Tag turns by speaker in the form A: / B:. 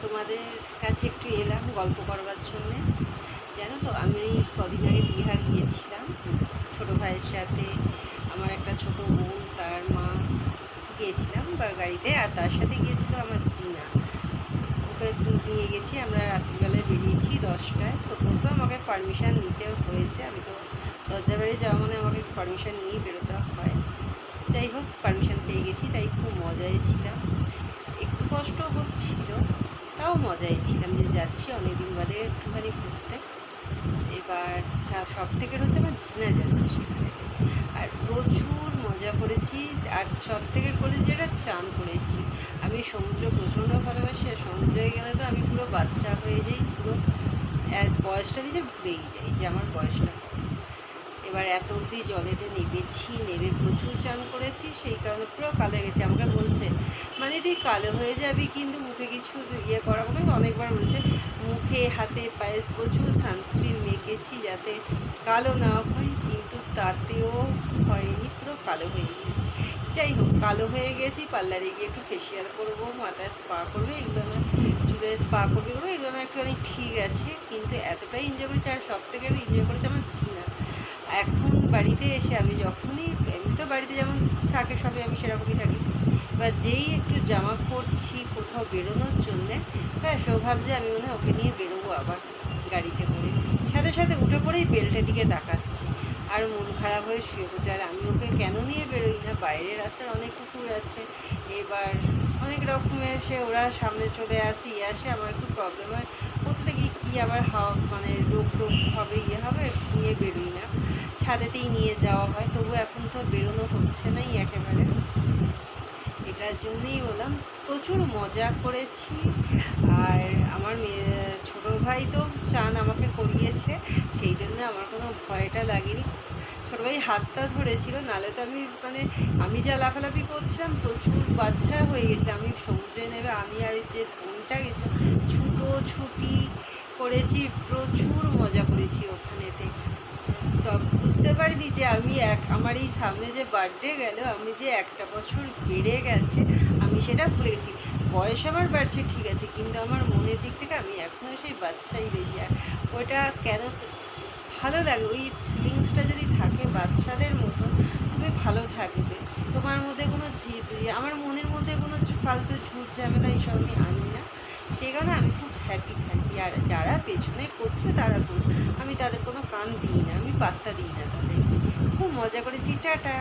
A: তোমাদের কাছে একটু এলাম গল্প করবার জন্যে। জানো তো, আমি কদিন আগে দীঘা গিয়েছিলাম ছোটো ভাইয়ের সাথে। আমার একটা ছোট বোন, তার মা, গিয়েছিলাম বা গাড়িতে, আর তার সাথে গিয়েছিল আমার জিনা। ওকে নিয়ে গেছি। আমরা রাত্রিবেলায় বেরিয়েছি 10টায়। প্রথমত আমাকে পারমিশন নিতে হয়েছে, আমি তো দরজা বাড়ি যাওয়া মানে আমাকে একটু পারমিশন নিয়েই বেরোতে হয়। যাই হোক, পারমিশন পেয়ে গেছি, তাই খুব মজায় ছিলাম। একটু কষ্ট হচ্ছিল, তাও মজাই ছিলাম যে যাচ্ছি অনেকদিন বাদে একটুখানি ঘুরতে। এবার সব থেকে হচ্ছে আমার জিনা যাচ্ছে সেখানে, আর প্রচুর মজা করেছি। আর সব থেকে করেছি যেটা, চান করেছি। আমি সমুদ্র প্রচণ্ড ভালোবাসি, আর সমুদ্রে গেলে তো আমি পুরো বাচ্চা হয়ে যাই, পুরো বয়সটা নিজে ভুলেই যাই যে আমার বয়সটা। এবার এত অবধি জলেতে নেমেছি, নেমে প্রচুর চান করেছি, সেই কারণে পুরো কালো গেছে। আমাকে বলছে, মানে তুই কালো হয়ে যাবি কিন্তু মুখে কিছু ইয়ে করা। আমাকে অনেকবার বলছে, মুখে হাতে পায়ে প্রচুর সানস্ক্রিন মেখেছি যাতে কালো না হয়, কিন্তু তাতেও হয়নি, পুরো কালো হয়ে গিয়েছি। যাই হোক, কালো হয়ে গেছি। পার্লারে গিয়ে একটু ফেসিয়াল করবো, মাথায় স্পা করবে, এগুলো না, চুলে স্পা করবে, এগুলো এগুলো না একটুখানি ঠিক আছে, কিন্তু এতটাই এনজয় করেছি। আর সব থেকে এনজয় করেছে আমার জিনা। এখন বাড়িতে এসে আমি যখনই, এমনি তো বাড়িতে যেমন থাকে সবাই, আমি সেরকমই থাকি। এবার যেই একটু জামা পরছি কোথাও বেরোনোর জন্যে, ব্যাস ও ভাবছে আমি মনে হয় ওকে নিয়ে বেরোবো আবার গাড়িতে করে। সাথে সাথে উঠে পড়েই বেল্টের দিকে তাকাচ্ছে, আর মন খারাপ হয়ে শুয়ে পড়ছে। আর আমি ওকে কেন নিয়ে বেরোই না, বাইরের রাস্তার অনেক কুকুর আছে, এবার অনেক রকমের ওরা সামনে চলে আসে, আসে, আমার একটু প্রবলেম হয়। কোথা থেকে কী আবার হাওয়া, মানে রোগ টোগ হবে, হবে, নিয়ে বেরোই না। ছাদেতেই নিয়ে যাওয়া হয়, তবু এখন তো বেরোনো হচ্ছে নাই একেবারে। এটার জন্যই বললাম, প্রচুর মজা করেছি। আর আমার ছোটো ভাই তো চান আমাকে করিয়েছে, সেই জন্য আমার কোনো ভয়টা লাগেনি। ছোটো ভাই হাতটা ধরেছিল, নাহলে তো আমি যা লাফালাফি করছিলাম, প্রচুর বাচ্চা হয়ে গেছে। আমি সমুদ্রে নেবে, আমি আর যে বোনটা গেছিলাম, ছুটোছুটি করেছি, প্রচুর মজা করেছি ওখানেতে। তো বুঝতে পারিনি যে আমার এই সামনে যে বার্থডে গেল, আমি যে একটা বছর বেড়ে গেছে, আমি সেটা ভুলে গেছি। বয়স আমার বাড়ছে ঠিক আছে, কিন্তু আমার মনের দিক থেকে আমি এখনও সেই বাচ্চাই রয়েছি। আর ওটা কেন ভালো লাগে, ওই ফিলিংসটা যদি থাকে বাচ্চাদের মতন, তুমি ভালো থাকবে। তোমার মধ্যে কোনো আমার মনের মধ্যে কোনো ফালতু ঝুট ঝামেলা এইসব আমি আনি না, সেই কারণে আমি খুব হ্যাপি থাকি। আর যারা পেছনে করছে তারা করুক, আমি তাদের কোনো কান দিই না, আমি পাত্তা দিই না তাদেরকে। খুব মজা করেছি, টাটা।